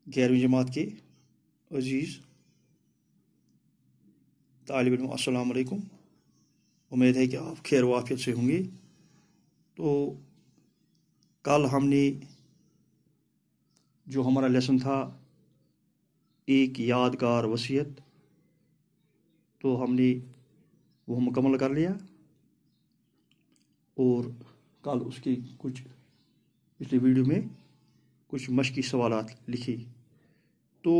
11वीं जमात के अजीज़ तालिब इल्म अस्सलाम वालेकुम। उम्मीद है कि आप खैर वाफियत से होंगे। तो कल हमने जो हमारा लेसन था एक यादगार वसीयत, तो हमने वो मुकम्मल कर लिया और कल उसकी कुछ पिछली वीडियो में कुछ मशकी सवालात लिखी। तो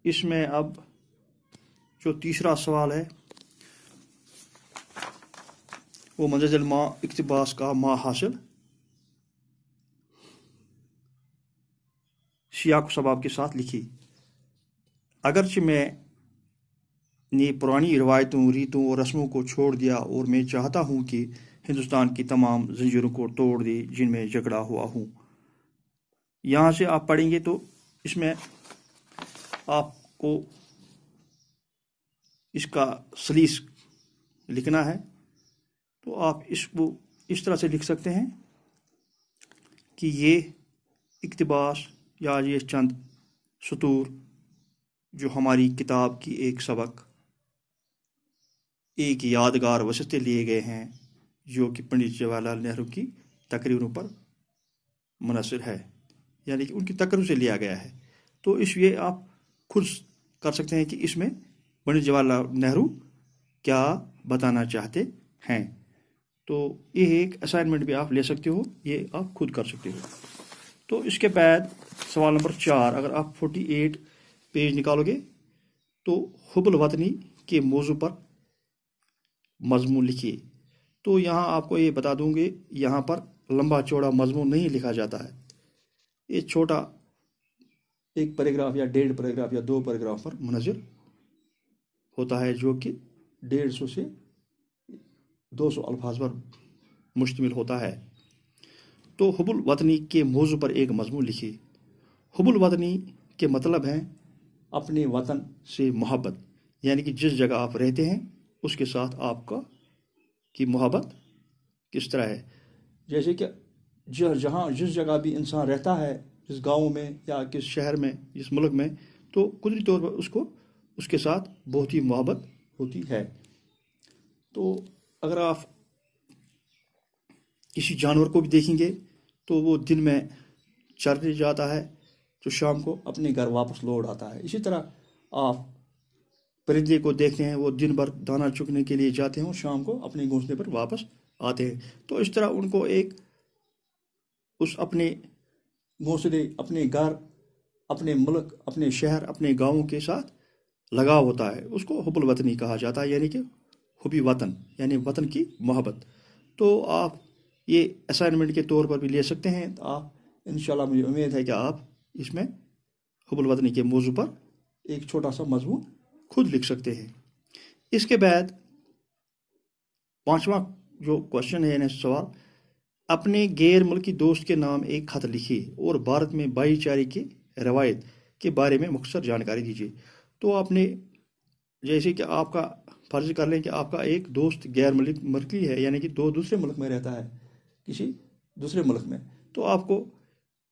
इसमें अब जो तीसरा सवाल है वो मंज़िल मा इक़्तिबास का मा हासिल सियाक सबाब के साथ लिखी। अगरचे मैं ने पुरानी रिवायतों, रीतों और रस्मों को छोड़ दिया और मैं चाहता हूँ कि हिंदुस्तान की तमाम जंजीरों को तोड़ दे जिनमें जकड़ा हुआ हूँ। यहाँ से आप पढ़ेंगे तो इसमें आपको इसका सलीस लिखना है। तो आप इसको इस तरह से लिख सकते हैं कि ये इक़्तिबास या ये चंद सतूर जो हमारी किताब की एक सबक एक यादगार वसीयत लिए गए हैं जो कि पंडित जवाहरलाल नेहरू की तकरीरों पर मुनहसर है, यानी कि उनकी तकरीर से लिया गया है। तो इसलिए आप खुद कर सकते हैं कि इसमें पंडित जवाहरलाल नेहरू क्या बताना चाहते हैं। तो ये एक असाइनमेंट भी आप ले सकते हो, ये आप खुद कर सकते हो। तो इसके बाद सवाल नंबर 4, अगर आप 48 पेज निकालोगे तो हुब्बुल वतनी के मौजू पर मजमून लिखिए। तो यहाँ आपको ये बता दूंगे, यहाँ पर लंबा चौड़ा मजमून नहीं लिखा जाता है। ये छोटा एक पैराग्राफ या 1.5 पैराग्राफ या 2 पैराग्राफ पर मुनज़्ज़र होता है जो कि 150 से 200 अल्फाज पर मुश्तमिल होता है। तो हुब्बुल वतनी के मौजू पर एक मजमून लिखिए। हुब्बुल वतनी के मतलब हैं अपने वतन से मोहब्बत, यानी कि जिस जगह आप रहते हैं उसके साथ आपका की मोहब्बत किस तरह है। जैसे कि जहाँ जिस जगह भी इंसान रहता है, जिस गांव में या किस शहर में, जिस मुल्क में, तो कुदरती तौर पर उसको उसके साथ बहुत ही मोहब्बत होती है। तो अगर आप किसी जानवर को भी देखेंगे तो वो दिन में चरने जाता है तो शाम को अपने घर वापस लौट आता है। इसी तरह आप परिंदे को देखते हैं, वो दिन भर दाना चुगने के लिए जाते हैं और शाम को अपने घोंसले पर वापस आते हैं। तो इस तरह उनको एक उस अपने घोंसले, अपने घर, अपने मुल्क, अपने शहर, अपने गाँवों के साथ लगाव होता है। उसको हुब्बुल वतनी कहा जाता है, यानी कि हुब्बी वतन, यानी वतन की मोहब्बत। तो आप ये असाइनमेंट के तौर पर भी ले सकते हैं। तो आप इंशाल्लाह, मुझे उम्मीद है कि आप इसमें हुब्बुल वतनी के मौजू पर एक छोटा सा मजमून खुद लिख सकते हैं। इसके बाद 5वां जो क्वेश्चन है, यानी सवाल, अपने गैर मुल्की दोस्त के नाम एक खत लिखिए और भारत में भाईचारे की रवायत के बारे में मुख्तसर जानकारी दीजिए। तो आपने जैसे कि आपका फर्ज कर लें कि आपका एक दोस्त गैर मुल्की है, यानी कि दूसरे मुल्क में रहता है, किसी दूसरे मुल्क में, तो आपको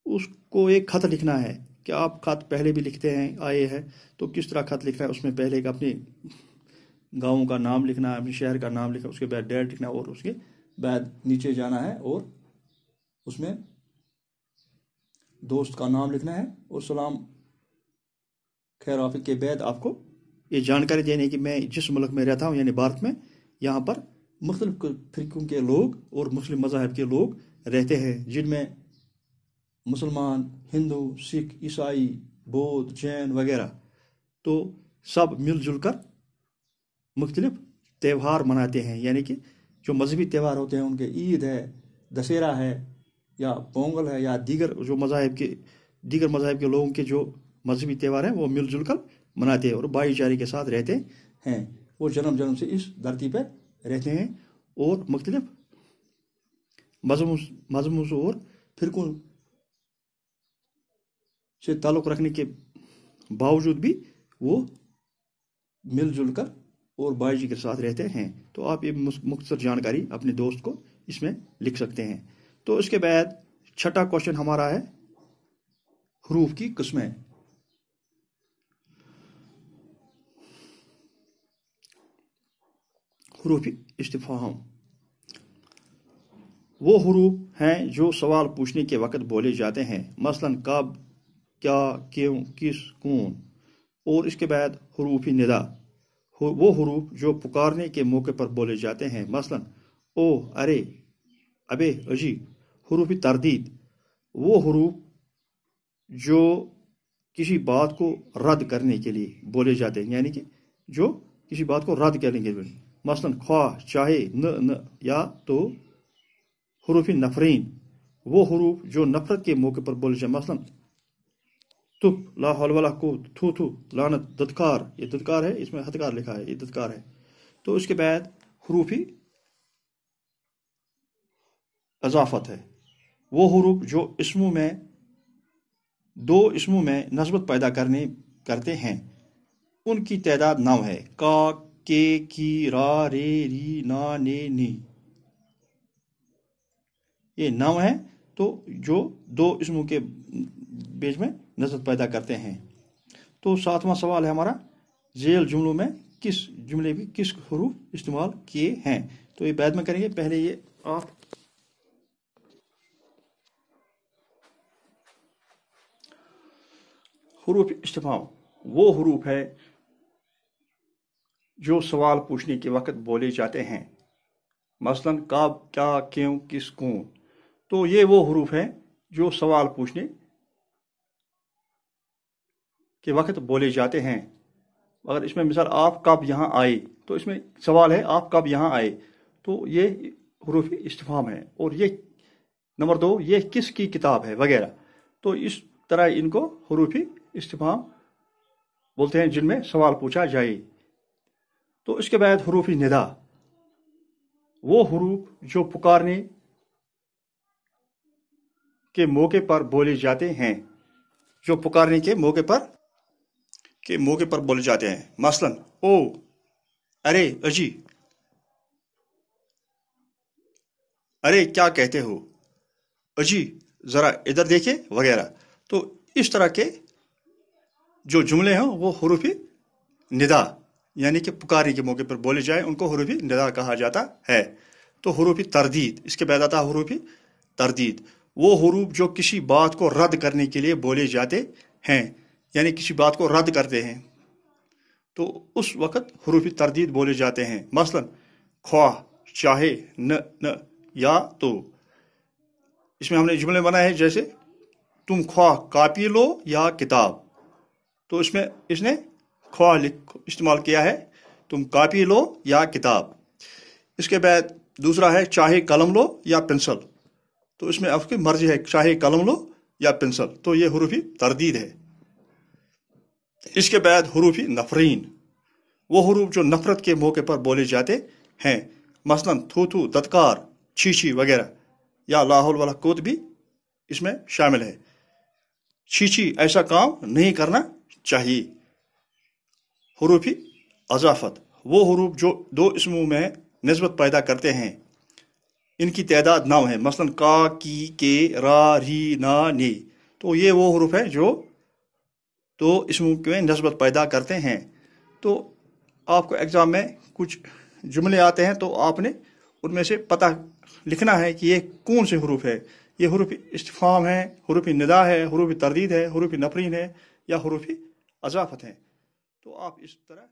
उसको एक खत लिखना है। कि आप खत पहले भी लिखते हैं आए हैं, तो किस तरह खत लिखना है, उसमें पहले अपने गाँव का नाम लिखना है, अपने शहर का नाम लिखना, उसके बाद डेट लिखना और उसके बाद नीचे जाना है और उसमें दोस्त का नाम लिखना है और सलाम खैर आफिक के बाद आपको ये जानकारी देनी है कि मैं जिस मुल्क में रहता हूँ, यानी भारत में, यहाँ पर मुख्तलिफ फिरकों के लोग और मुस्लिम मज़ाहब के लोग रहते हैं, जिनमें मुसलमान, हिंदू, सिख, ईसाई, बौद्ध, जैन वगैरह, तो सब मिलजुल कर मुख्तलिफ त्यौहार मनाते हैं। यानी कि जो मजहबी त्यौहार होते हैं उनके ईद है, दशहरा है, या पोंगल है, या दीगर मज़ाहब के लोगों के जो मजहबी त्यौहार हैं वो मिलजुल कर मनाते हैं और भाईचारे के साथ रहते हैं। वो जन्म जन्म से इस धरती पर रहते हैं और मुख्तलिफ मजहबों और फिरकों से ताल्लुक़ रखने के बावजूद भी वो मिलजुल कर और भाईचारे के साथ रहते हैं। तो आप ये मुख्तसर जानकारी अपने दोस्त को इसमें लिख सकते हैं। तो इसके बाद 6ठा क्वेश्चन हमारा है حروف کی قسمیں۔ حروف استفہام وہ حروف ہیں جو سوال پوچھنے کے وقت بولے جاتے ہیں، مثلا کب، کیا، کیوں، کس، کون۔ اور اس کے بعد حروف ندا وہ حروف جو پکارنے کے موقع پر بولے جاتے ہیں، مثلا او، ارے، ابے، اجی۔ حروف تردید وہ حروف جو کسی بات کو رد کرنے کے لیے بولے جاتے ہیں، یعنی کہ جو کسی بات کو رد کرنے کے لیے، مثلا خواہ، چاہے، نہ، یا تو۔ حروف نفرین وہ حروف جو نفرت کے موقع پر بولے جاتے ہیں، مثلا تپ، لا حول ولا قوت، تھو تھو، لعنت، ددکار۔ یہ ددکار ہے، اس میں ہتکار لکھا ہے، یہ ددکار ہے۔ تو اس کے بعد حروف اضافت ہے وہ حروف جو دو اسموں میں نسبت پیدا کرتے ہیں، ان کی تعداد 9 ہے، کا، کے، کی، را، رے، ری، نا، نے، نی۔ یہ 9 ہے تو جو دو اسموں کے بیچ میں نسبت پیدا کرتے ہیں۔ تو 7واں سوال ہے ہمارا، ذیل جملوں میں جملے بھی کس حروف استعمال کیے ہیں؟ تو یہ بعد میں کریں گے، پہلے یہ آپ حروف استفہام وہ حروف ہے جو سوال پوچھنے کے وقت بولے جاتے ہیں، مثلا کب، کیا، کیوں، کس، کون۔ تو یہ وہ حروف ہیں جو سوال پوچھنے کے وقت بولے جاتے ہیں۔ اگر اس میں مثال آپ کب یہاں آئے، تو اس میں سوال ہے آپ کب یہاں آئے، تو یہ حروف استفہام ہے۔ اور یہ نمبر 2، یہ کس کی کتاب ہے، وغیرہ۔ تو اس طرح ان کو حروف استفہام بولتے ہیں جن میں سوال پوچھا جائے۔ تو اس کے بعد حروف ندا وہ حروف جو پکارنے کے موقع پر بولے جاتے ہیں، جو پکارنے کے موقع پر بولے جاتے ہیں، مثلا او، ارے، اجی، ارے کیا کہتے ہو، اجی ذرا ادھر دیکھیں، وغیرہ۔ تو اس طرح کے جو جملے ہیں وہ حروف ندا یعنی کہ پکارنے کے موقع پر بولے جائیں، ان کو حروف ندا کہا جاتا ہے۔ تو حروف تردید، اس کے بعد آتا ہے حروف تردید وہ حروف جو کسی بات کو رد کرنے کے لیے بولے جاتے ہیں، یعنی کسی بات کو رد کرتے ہیں، تو اس وقت حروف تردید بولے جاتے ہیں، مثلا خواہ، چاہے، نہ، یا تو۔ اس میں ہم نے جملے بنائے ہیں جیسے تم خواہ کاپی لو یا کتاب، تو اس میں اس نے خواہ استعمال کیا ہے، تم کاپی لو یا کتاب۔ اس کے بعد دوسرا ہے چاہے قلم لو یا پنسل، تو اس میں آپ کی مرضی ہے، چاہے قلم لو یا پنسل، تو یہ حروف تردید ہے۔ اس کے بعد حروف نفرین وہ حروف جو نفرت کے موقع پر بولے جاتے ہیں، مثلا تھو تھو، دتکار، چھی چھی، وغیرہ، یا لا حول ولا قوت بھی اس میں شامل ہے۔ چھی چھی ایسا کام نہیں کرنا چاہیے۔ حروف اضافت وہ حروف جو دو اسموں میں نسبت پیدا کرتے ہیں، ان کی تعداد 9 ہے، مثلا کا، کی، کے، را، ری، نا، نی۔ تو یہ وہ حروف ہیں جو دو اسموں میں نسبت پیدا کرتے ہیں۔ تو آپ کو ایگزام میں کچھ جملے آتے ہیں تو آپ نے ان میں سے پتہ لکھنا ہے کہ یہ کون سے حروف ہے، یہ حروف استفہام ہے، حروف ندا ہے، حروف تردید ہے، حروف نفرین ہے، یا حروف اضافت ہے۔ تو آپ اس طرح